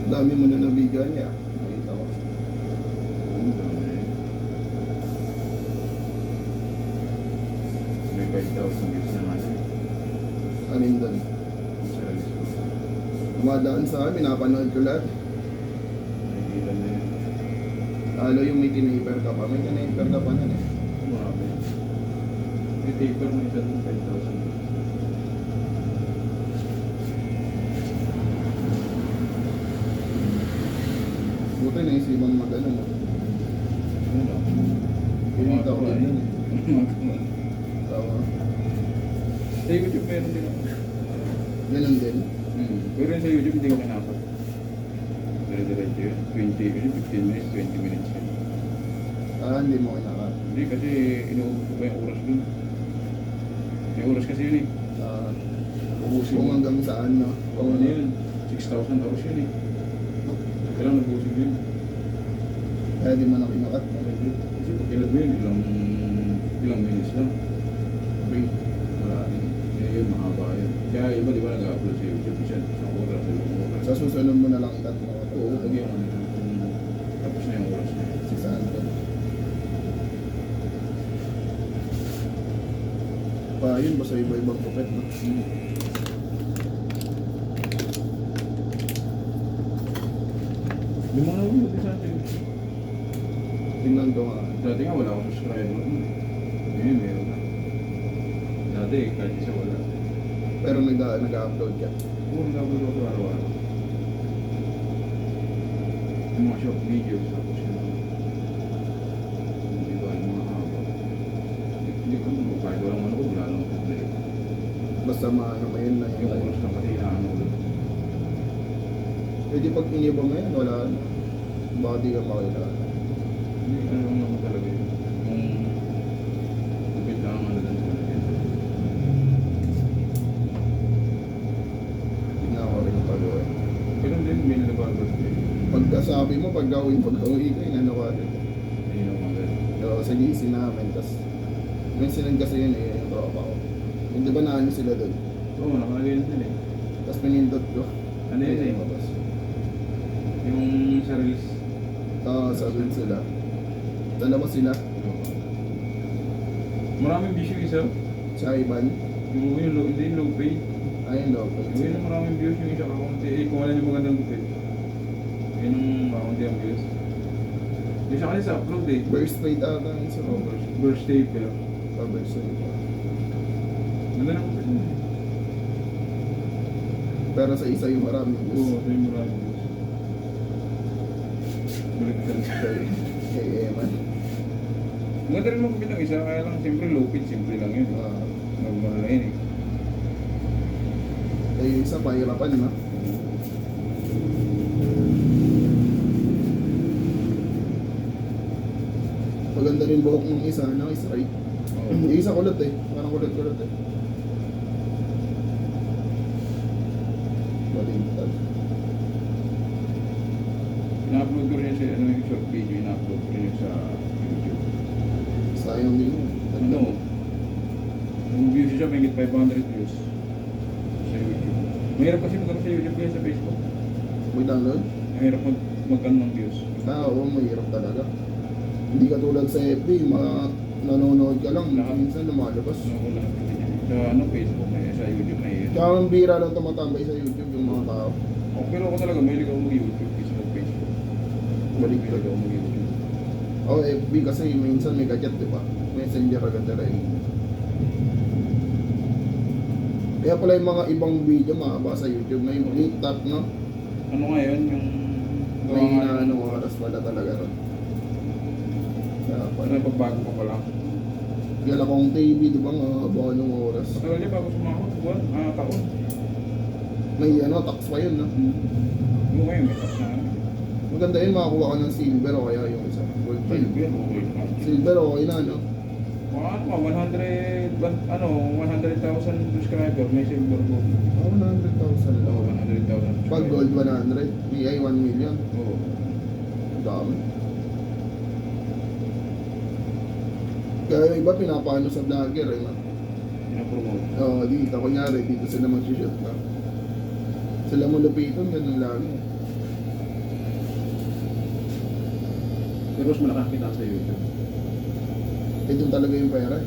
Dami mo na nabigyan niya. Nakita ko. May 5,000 views na nga siya. Anin doon. Sa release ko. Dumadaan sa amin, napanood ko lahat. Nakikita na yun. Lalo yung may tinaper ka pa. May tinaper ka pa na eh. Marami. May taper na isa dun, 5,000. Buti na isipan mag-ano mo. Ano ba? Pinita ko Mga din yun eh. Tawa. Sa YouTube meron din ako. Ganun din. Pero sa YouTube hindi ko kinapat. Dire-diretso yun. 20 minutes, 15 minutes, 20 minutes yun. Hindi mo kinaka. Hindi kasi inuubos ko pa yung oras dun. May oras kasi yun eh. Ubusin Kung mo. hanggang saan no. Kung ano yun, 6,000 hours yun eh. Kailangan nabusin mo yun. Kaya di mo na kinakat. Kasi pag ilan mo yun, ilang minutes lang. Okay. Marami. Kaya yun, mahaba yun. Kaya iba di ba nag-upload sa YouTube siya? Sa oras, sa ibang oras. Sa susunod mo na lang ikat mo. Oo, pag yung ano, tapos na yung oras niya. Si Santo. Pa yun, basta iba-ibang kupet no. Yung mga nabulot din sa atin. Tingnan ko nga. Dati nga wala akong subscriber. Ngayon meron na. Dati kahit isa wala. Pero nag-upload ka. Oo, nag-upload ako araw-araw. Yung mga short videos tapos yun. Hindi ba yung mga haba. Hindi ko naman kahit walang ano ko, wala lang ako problema. Basta maano mo yun na Yung oras lang kasi inaano ulit. Pwede pag iniba mo yan, wala na. Baka di ka makilala. Hindi, ano lang naman talaga yun. Yung lupit lang ang ano dun sa lagyan. Tingnan ko rin pag-uwi. Pero din, may nalabagot eh. Pagkasabi mo, pag-uwi ko, inano ka rin. Hindi na maganda. So, sa GC namin, tas may sinend kasi yun eh, yung tropa ko. Yung di ba naano sila doon? Oo, nakalagay na din eh. Tapos pinindot ko. Ano yun eh? Tapos, Yung sa reels. sabi sila. Dalawa sila. Maraming views yung isa. Sa Iban. Yung low, hindi yung low pay. Ayun daw. Yung yun ang maraming views yung isa kakunti. Eh, kung alam yung magandang gupit. Yun yung kakunti ang views. Yung isa kasi sa upload eh. Burst rate ata yung isa. Oh, burst tape pero. Burst rate. Ganda ng gupit mo. Pero sa isa yung maraming Oo, views. ito yung maraming views. Balik ka rin. Kay Eman. Maganda rin magupit ng isa, kaya lang siyempre low pitch, simple lang yun. Normal lang yun eh. Yung isa, pahirapan na. Maganda rin buhok ng isa, no? Straight. Oo. Yung isa kulot eh. Parang kulot-kulot eh. Balintad. Ina-upload ko rin sa ano, yung short video, ina-upload ko rin sa YouTube. Sayang din yun. Ano? Yung views siya, may 500 views sa YouTube. Mahirap kasi magkaroon sa YouTube kaya sa Facebook. May download? Mahirap magkaroon ng views. Oo, mahirap talaga. Hindi ka tulad sa FB, mga nanonood ka lang, Lahat. minsan lumalabas. Ano ko lahat kasi niya. Sa ano, Facebook na sa YouTube na yun. Kaya ang bira lang tumatambay sa YouTube yung mga tao. Oh, pero ako talaga, mahilig ako mag-YouTube kasi mag-Facebook. Baliktad. Mahilig ako mag-YouTube. O FB kasi minsan may gadget, di ba? Messenger agad na rin. Kaya pala yung mga ibang video makaba sa YouTube na yung link tap, no? Ano nga yun, yung... May inaanong oras pala talaga ron. Kaya Ano pala. yung pagbago ko pa lang. Kaya kung TV, di ba nga, baka nung oras. Matagal niya bago sumahod, buwan, taon. May ano, tax pa yun, no? Yung ngayon, may tax na ano. Maganda yun, makakuha ka ng silver o kaya yung isa. Gold pa yun. Silver, okay naman. Silver okay na, no? Mga ano ka, 100,000 subscriber, may silver ko. Oh, 100,000 Oo, lang. 100,000 Pag gold 100, BI 1 million. Oo. Ang dami. Kaya yung iba pinapaano sa vlogger, eh, no? Pinapromote. Dito, kunyari, dito sila mag-shoot na. Sila mo lupiton, ganun lang. Pero mas malaki kita sa YouTube. Eh, doon talaga yung pera.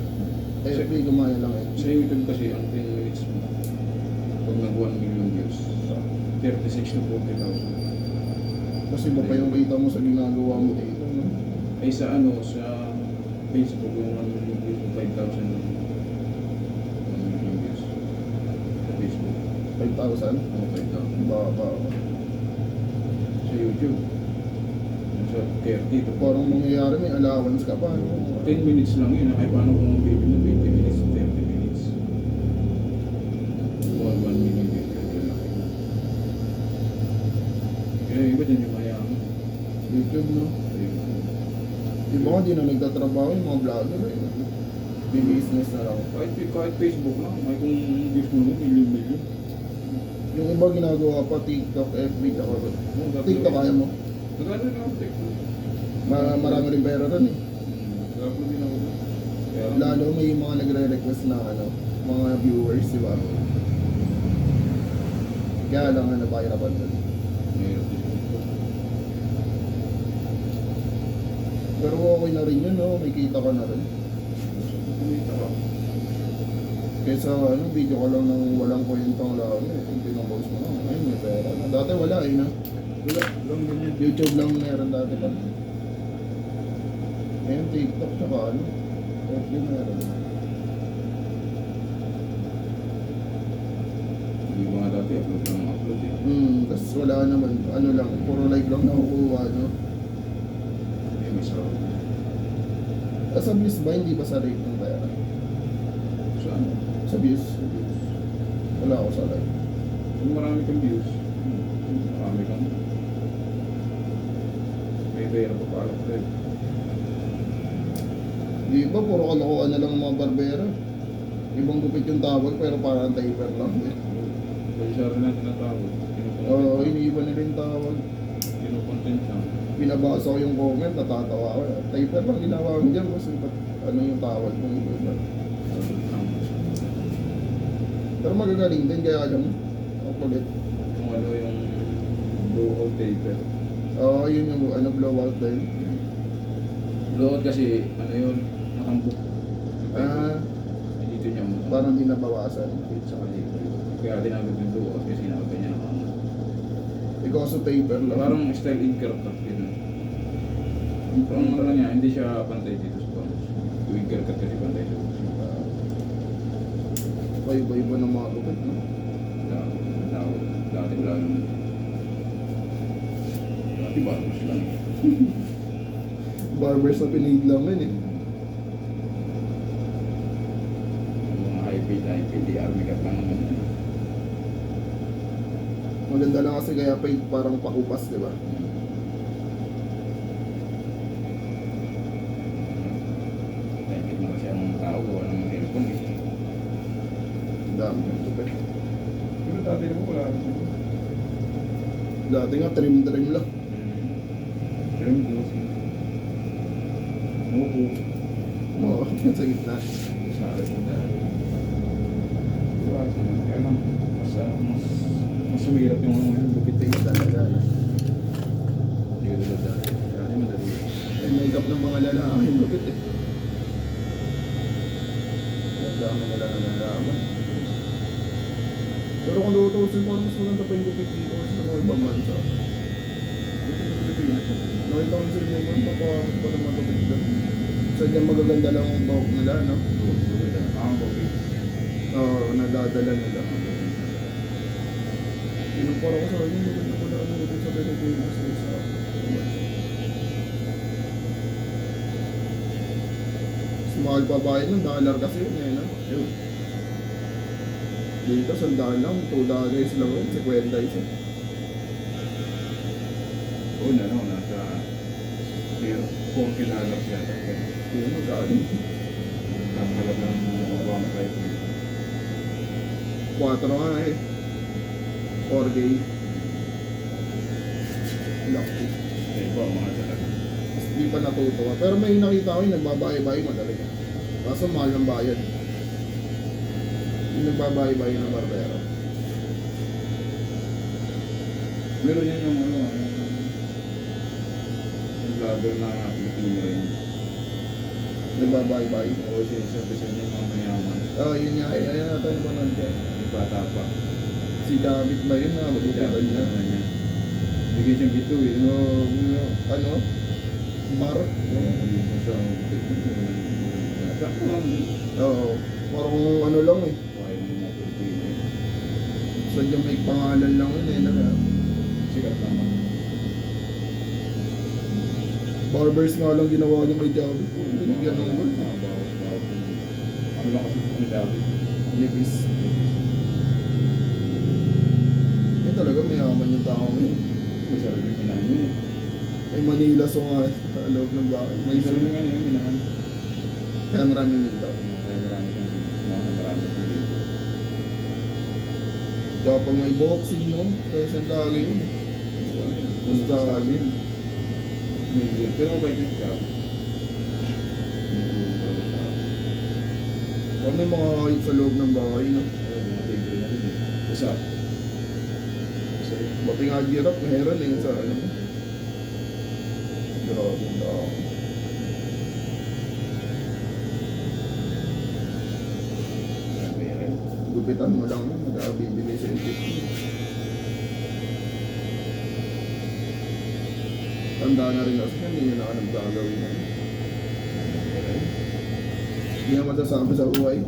Eh, FB, gumaya lang eh. Sa YouTube kasi, ang 10 minutes mo, pag nag 1 million views, 36 to 40,000. Kasi iba pa yung kita mo sa ginagawa mo dito, no? Ay sa ano, sa Facebook, yung 1 million views, 5,000 lang. 1 million views. Sa Facebook. 5,000? Oo, 5,000. Baba. Sa YouTube. Sa 30 to Parang mangyayari may allowance ka pa. No? 10 minutes lang yun. Ay, paano kung baby mo 20 minutes, 30 minutes? 1 million views. Yun lang. Kaya iba dyan yung mayaman. YouTube, no? Sa YouTube. Iba nga di na nagtatrabaho yung mga vlogger eh. Business na lang. Kahit Facebook lang, ay kung views mo million. Yung iba ginagawa pa TikTok, FB, tsaka TikTok kaya mo. Nagano na ako TikTok. Marami rin pera rin eh. Nagano din ako. Kaya Lalo may mga nagre-request na ano, mga viewers, di ba? Kaya lang na napahirapan doon. mahirap din sa TikTok. Pero okay na rin yun, no? May kita ka na rin. Kumita ka. Kesa ano, video ka lang ng walang kwentang lang eh. Yung pinapost mo lang, ayun, may pera na. Dati wala eh, no? Wala, lang ganyan. YouTube lang meron dati pa. Ngayon TikTok tsaka ano, FB meron. Hindi ba nga dati upload lang upload eh. Tapos wala naman, ano lang, puro like lang nakukuha, no? Eh, may sarap. Sa views ba, hindi ba sa rate ng pera? Sa ano? Sa views? Wala ako sa like. Kung marami kang views, marami kang may pera pa para sa rin. Di ba, puro kalokohan na lang ng mga barbera. Ibang gupit yung tawag, pero parang taper lang. Kaya siya rin natin natawag. Oo, iniiba nila yung tawag. Kinukontent siya. Binabasa ko yung comment, natatawa ako. Taper lang ginawa ko dyan kasi ba't ano yung tawag kung iba. Pero magagaling din, kaya alam mo. Ako ulit. Kung ano yung blowout taper. Oo, yun yung ano, blowout din. Blowout kasi, ano yun, nakambok. Dito niya mo. Parang di nabawasan. Sa kanila. Kaya tinawag yung blowout kasi sinawag niya nakambok. Ikaw sa taper lang. Parang style inker cut yun. Ang ano niya, hindi siya pantay dito sa bangus. Yung inker cut kasi pantay sa bangus. Iba-iba ng mga gupit, no? Dati wala naman. Dati barbers lang. Barbers na pinaid lang yun eh. Yung mga high-paid, di army cut lang naman. Maganda lang kasi kaya paid parang pakupas, di ba? Dahil na kasi ang tao gawa ng cellphone eh. Ang dami ng gupit. Pero dati naman wala naman. Dati nga trim-trim lang. Pero hindi ko siya. Oo. Oo, sa gitna. Sa akin mo dahil. Diba? Kaya lang, mas sumirap yung mga bukit tayo. Talaga. Hindi ko dito dati. Dati madali. May makeup ng mga lalaki yung gupit eh. Ang dami nila na nalaman. Pero kung lutusin ko, mas maganda pa yung gupit dito kasi sa mga ibang bansa. Nakita ko sa inyo man, papawamit pa ng mga gupit doon. Sadyang magaganda lang ang bahok nila, no? Ang bukit. Oo, nadadala nila. Pinumpara ko sa inyo, maganda ko na ano dito sa Pilipinas sa isa. Mas mahal pa ba yun? $1 kasi yun eh, no? Yun. Dito, $1 lang, $2 lang yun, 50 isa. Oo na, no? Nasa $40 yata. Yun, magkano? Kakalag ng mga type. 4 nga eh. 4K. Lucky. Kaya iba, mga talaga. Hindi pa natutuwa. Pero may nakita ko yung nagbabae-bae madali. Kaso mahal ng bayad. Yung nagbabae-bae ng barbero. Meron yan yung ano, yung vlogger na Pilipino rin. Nagbabaybay. Oo, siya niya mga mayaman. Oh, yun nga, ayan natin yung panood ko. Yung bata pa. Si David ba yun na magugutan niya? Bigay siyang bituin. No, ano? Mar? Hindi mo siya. Sakto lang. Oo. Parang ano lang eh. Kaya mo mga Pilipino. So yung may pangalan lang yun eh. Na, Sikat naman. barbers nga lang ginawa niya kay David. Binigyan ng gold. Bawat. Ano lang kasi ni David? Libis. Eh talaga mayaman yung tao ngayon. Masarap yung minahan yun eh. May Manila so nga sa loob ng bahay. May May sarap nga yung minahan. kaya maraming nila. Kaya marami siyang dito. Dapat may boxing no? Kaya sa lagi yun. Basta alin. Pero okay din siya. Pag may mga kahit sa loob ng bahay no? Isa. Pati nga girap, meron eh sa ano. Grabe yung tao. Gupitan mo lang yun, magkabibigay sa LTP. Tanda na rin kasi hindi nyo na anong gagawin na. Hindi na masasabi sa buhay.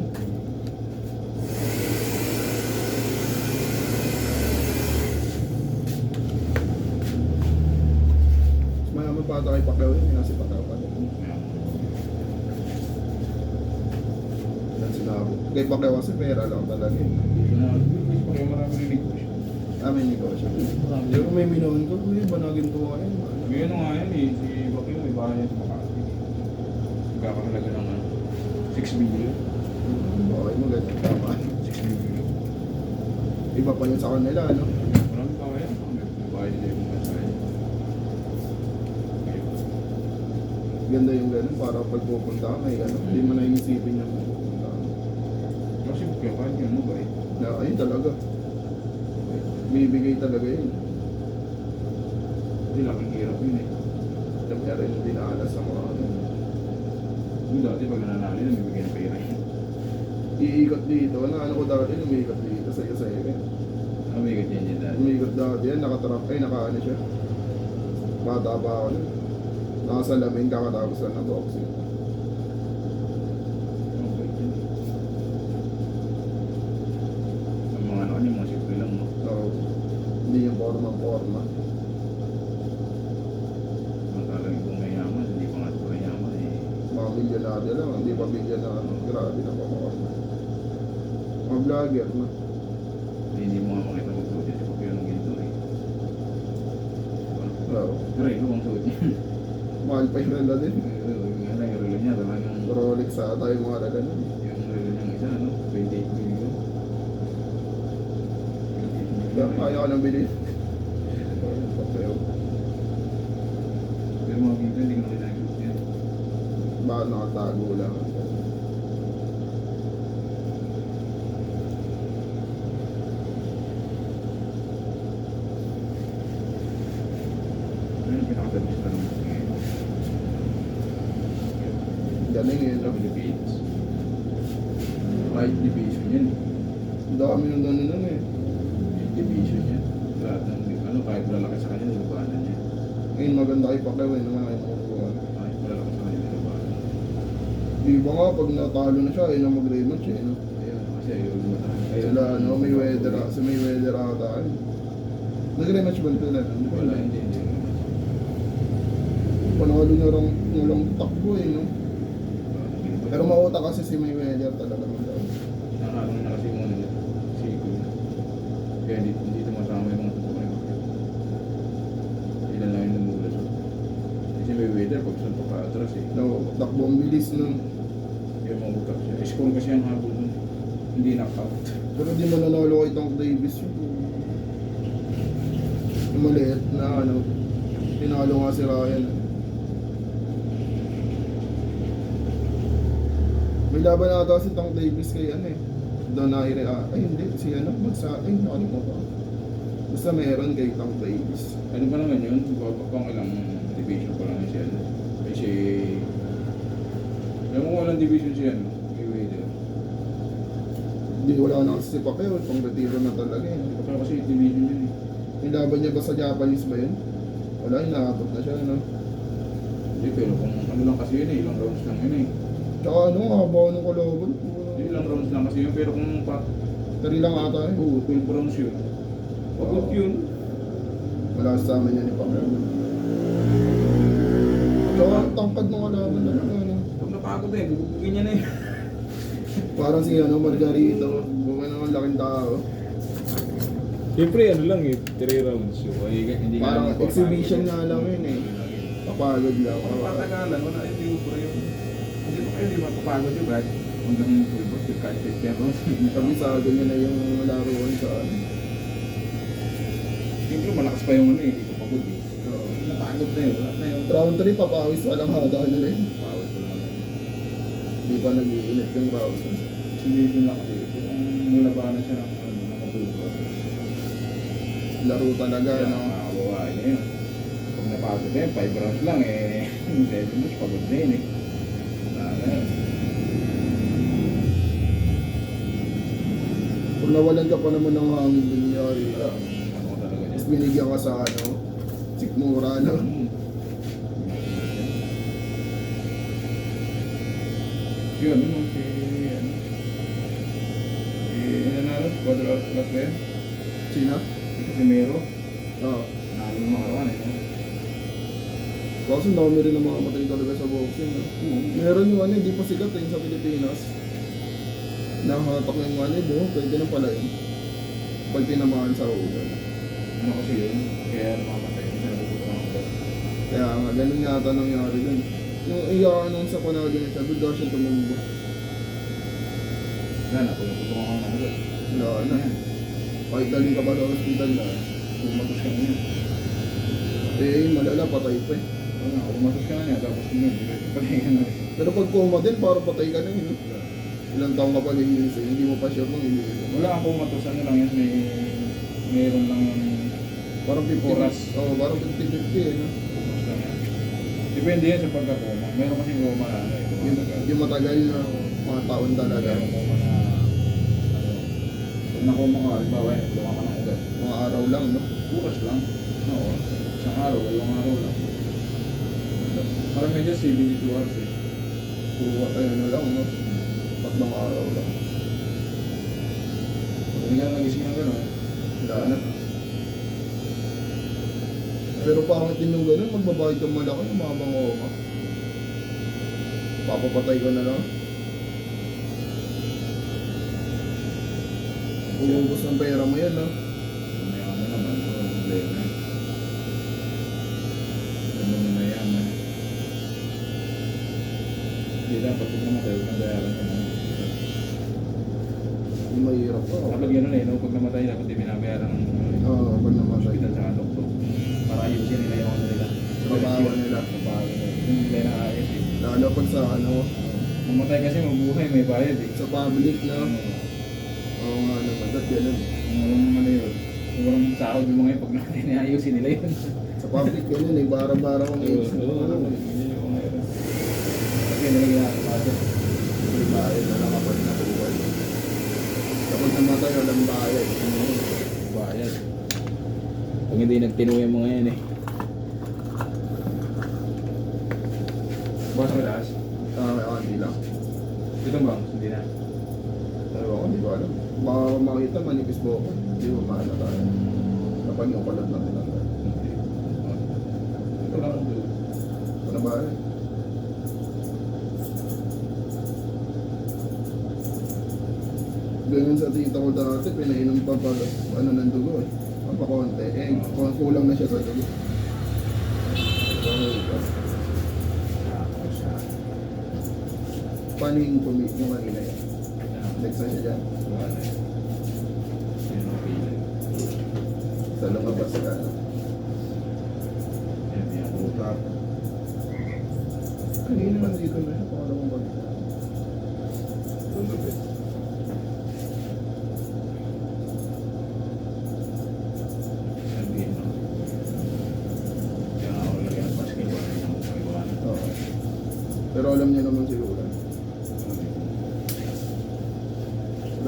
Mayaman pa ata kay Pacquiao yun, kasi Pacquiao pa rin. Yan sinabi. Kay Pacquiao kasi pera lang talaga eh. Kaya marami rin negosyo. May negosyo. Hindi ko may minawin ko, kuya, banagin ko nga yun. May ano nga yan eh, si Bakyo may bahay yan sa Makati. Nagkakahalaga ng 6 million. Okay, maganda. Tama. 6 million. Iba pa yun sa kanila, ano? Marami pa kaya. May bahay nila yung mga sa'yo. Ganda yung ganun para pag pupunta ka, may ano, hindi mo na iisipin yung pupunta ka. Kasi Bakyo kahit yun mo ba eh. Ayun talaga. Bibigay talaga yun. Hindi laking hirap yun eh. Kaya rin dinanas sa mga ano. Yung dati pag nananali, namibigay ng pera yun. Iikot dito. Ano ko dati, umiikot dito sa Yusayre. Namigay din yun dati. Umiikot dati yan, nakatrap, nakaano siya. Bata pa ako nun. Nakasalamin, kakatapos lang ng boxing. Okay din. Ang mga ano, yung mga simple lang no. So, hindi yung forma. Ang talagang kung mayaman, hindi pa nga ito mayaman eh. Mga milyonaryo lang, hindi pa bigyan na ano, grabe na pa mga mga vlogger na. Hindi mo nga makita mo suot si Bakyo ng ginto eh. Diba? Oo. Pero ikaw ang suot niya. Mahal pa yung relo din. Yung nga lang, yung relo niya, talagang Rolex ata yung mga relo nun. yung relo niyang isa, ano, 28 million. Kaya kaya ka nang bilhin. Papel. Pero mga ginto, hindi ko na kinagsuot yan. Baka nakatago lang. Ano yung pinakadabis na naman ngayon? Galing yun. Sa Philippines. Right division yan. Ang dami nung gano'n nun eh. Division yan. Lahat ng, ano, kahit malalaki sa kanya, nilubanan niya. Ngayon maganda kay Pacquiao eh, naman kayo makukuha. Kahit malalaki sa kanya, nilubanan. Di ba nga, pag natalo na siya, ayun ang mag-rematch eh. No? Ayun, kasi ayaw lumatahan. Sila, ano, may weather, sa may weather ata. Nag-rematch ba sila? Wala, hindi. Panalo na lang takbo eh, no? Pero mauta kasi si Mayweather talaga magawa. Nakakaroon na kasi muna niya. Sigo. Kaya hindi tumasama yung mga tutukan ng Bakyo. Ilan lang yung namulas. Kasi may weather, pag saan pa atras eh. No, takbo ang bilis nun. Kaya mautak siya. Score kasi ang habol nun. Hindi knockout. Pero di mananalo kay Tank Davis yun. Yung maliit na ano, tinalo nga si Ryan. May laban na ata si Tank Davis kay ano eh. Donaire ay hindi, si ano, magsa, ay nakalimutan ko. Basta meron kay Tang Davis. Ano pa naman yun? Pang ilang division pa lang siya. Kasi... Alam mo kung walang division siya, no? Mayweather. Hindi, wala na kasi si Pacquiao. Pang retiro na talaga eh. Baka kasi division yun eh. Yung laban niya ba sa Japanese ba yun? Wala, inaabot na siya, no? Hindi, pero kung ano lang kasi yun eh, ilang rounds lang yun eh. Tsaka ano, haba ng kalaban. Hindi, ilang rounds lang kasi yun, pero kung pa... Tari lang ata eh. Oo, 12 rounds yun. Pagod yun. Wala sa amin yan ni Pacquiao. Tsaka ang tangkad ng kalaban talaga, ano? Pag napagod eh, bubugin niya na eh. Parang si ano, Margarito. Bukan naman laking tao. Siyempre, ano lang eh, 3 rounds yun. Hindi Parang nga exhibition nga lang yun eh. Papagod lang. Kung patagalan, wala ito yung pro yung... Hindi pa kayo, di mapapagod yung kahit hanggang 12 rounds, kahit 15 rounds. Kabisado niya na yung laruan sa ano. Siyempre, malakas pa yung ano eh, hindi ko pagod eh. Napagod na yun, wala na yun. Round 3, papawis walang hada nila eh. Pawis ko naman. Hindi pa nag-iinit yung round. Exhibition lang kasi, kung nalabanan siya ng ano, ng 12 rounds. Laro talaga, Kaya no? makakabawain na yun. Pag napagod na yun, 5 rounds lang eh. 7 rounds, pagod na yun eh. Wala na yun. Kung nawalan ka pa naman ng hangin din yari ka. Ano talaga Tapos yun. binigyan ka sa ano, sikmura, no? Yun, ano, si... ano, si nanalo, Quadro Atlas ba yan? Sina? Ito si Mero. Oo. Nanalo ng makarawan eh. No? Kasi ang dami rin ng mga matay talaga sa boxing, no? Meron yung ano, hindi pa sikat eh, sa Pilipinas. Nakahatak yung ano, pwede na pala yun. Pag tinamaan sa ulo. Ano kasi yun? Kaya namamatay yun. Siya nabubuto ng ulo. Kaya nga, ganun yata nangyari dun. Yung iya-anong sa panalo niya siya, bigla siya tumumbo. Wala na, pumuputok ako ng ulo. Wala na. Kahit daling ka pa sa hospital na. Pumatos ka na niya. Eh, malala, patay pa eh. Wala na, pumatos ka na niya. Tapos yun, patay ka na rin. Pero pag coma din, parang patay ka na yun. Ilang taong ka pa nahihilisay, hindi mo pa sure nung iniinom. Wala kang pumatos, ano lang yan, meron lang yung Parang 50. Oras. Oo, parang 50-50 eh. No? pumatos lang yan. Depende yan sa pagkakoma. Meron kasi goma na ano eh. Yung matagal na mga taon talaga. Meron goma na ano. Pag nakoma ka, halimbawa yun, luha ka ng ugat. Mga araw lang, no? Oras lang. Oo. Isang araw, 2 araw lang. Parang medyo 72 hours eh. Puro ano lang, no? Tatlong araw lang. Pag hindi ka nagising ng gano'n, Wala na. Pero pangit din yung ganun, magbabayad kang malaki ng mga bangoma. Papapatay ko na lang. Uubos ng pera mo yan, no? may ano naman, walang problema eh. Ano mo mayaman. Hindi dapat pag namatay, huwag kang bayaran ka naman. Yung mahirap pa. Dapat gano'n eh, no? Pag namatay, dapat di binabayaran ng Oo, pag namatay. hospital sa doktor. Para ayusin nila yung ano nila. Trabaho nila. Trabaho nila. Hindi nila naayos eh. Lalo pag sa ano, Mamatay kasi mabuhay, may bayad eh. sa public na. Ano, Oo nga naman, ba't ganun? kung walang ano yun, kung walang sahod yung mga yun, pag namatay niayusin nila yun. Sa public ganun eh, bara-bara kong age. Kasi nila ginagawa. May bayad na lang kapag natuwal. Kapag namatay, walang bayad. Bayad. Pag hindi nagtinuwi yung mga yan eh. Boss mo taas? Hindi lang. Ito ba? Hindi na. Pero ako, hindi ko alam. Baka makita, manipis po ako. Hindi ko mahala tayo. Kapag yung kalat lang nila. Ito lang. Ano ba? Ganun sa tita ko dati, pinainom pa pala, ano ng dugo eh. Papakonte. Eh, kulang na siya sa dugo. Paano yung yung kanina yan? Next na siya dyan. Sa lumabas ka. Utap. Kanina naman dito na siya. Pakala mong bag. Lulupit. Pero alam niya naman siguro.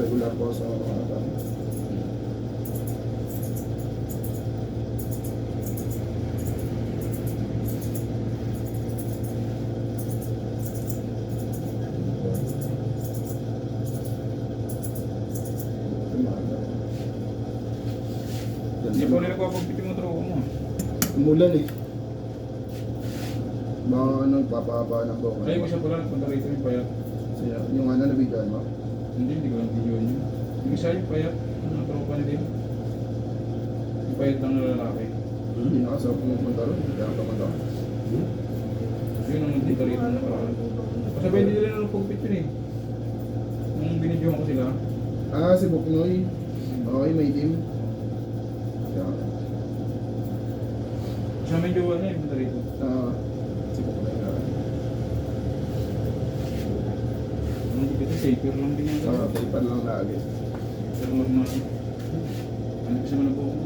Regular po sa mga tao. Hindi pa nila kapagpit yung tropa mo. Umulan eh. Baka nagpapahaba ng buhok. Ay, ko siya pala nagpunta rito yung payat. Siya, yung ano nabigyan mo? Hindi ko lang video yun. Yung isa yung payat, ang tropa niya din. Yung payat lang na lalaki. Hindi nakasama pumunta ron. Hindi ka nakapunta. Yun ang dito rito na parang. Kasabay hindi nila nagpagpit yun eh. Nung binidyohan ko sila. Ah, si Buknoy. Okay, may team. Kaya, Kasama yung jowa niya yung punta rito. si Buknoy na. Anong dito, safer lang din yan. Paper lang lagi. Pero wag na. Ano kasi man po ako.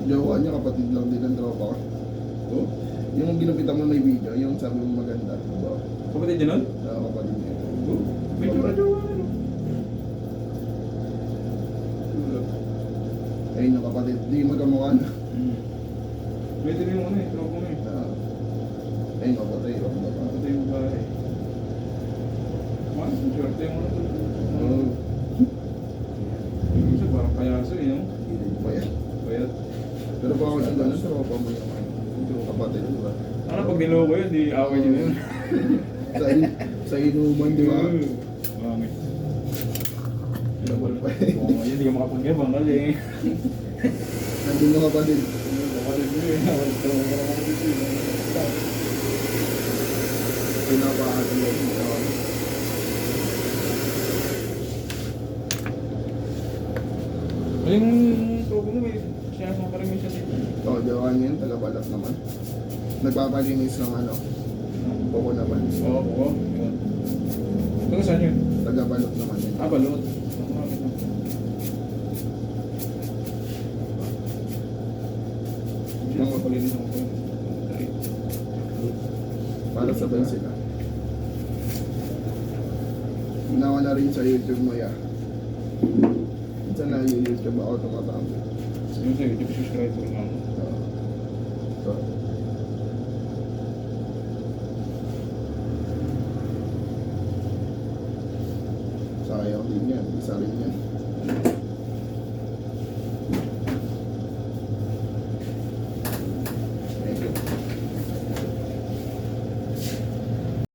Jowa niya, kapatid lang din ang tropa ko. Oh? Yung ginupitan mo may video, yung sabi mo maganda. Diba? Kapatid yun nun? Kapatid niya. May jowa jowa ano? Ayun yung kapatid, di magkamukha na. Pwede rin yung ano eh, tropa mo eh. Ayun yung kapatid, Kapatid yung babae. Mas, short yung ano. Oo. Yung isa parang payaso eh, no? Payat. Payat. Pero baka kung gano'n, tropa mo yung kapatid, di ba? Ano pag niloko yun, di away nyo yun. Sa inuman, di ba? Pangit. Double pa Oo, yun, di ka makapagyabang kasi. Nandun yung kapatid. Kapatid mo yun, awal ka lang kapatid yun. Pinapaatin lang siya. Yung tropa mo eh, siya sa karamihan siya dito. Oo, jawahan yun, taga-balat naman. Nagpapalinis ng ano, buko naman. Oo, oo. Yun. Taga saan yun? Taga-balot naman yun. Ah, balot. Hindi lang mapalinis ako ko. Para sabay sila. Ginawa na rin sa YouTube mo ya. Minsan na yung YouTube ako tumatama. Yung sa YouTube subscriber lang. So, sayang din yan. Isa rin yan.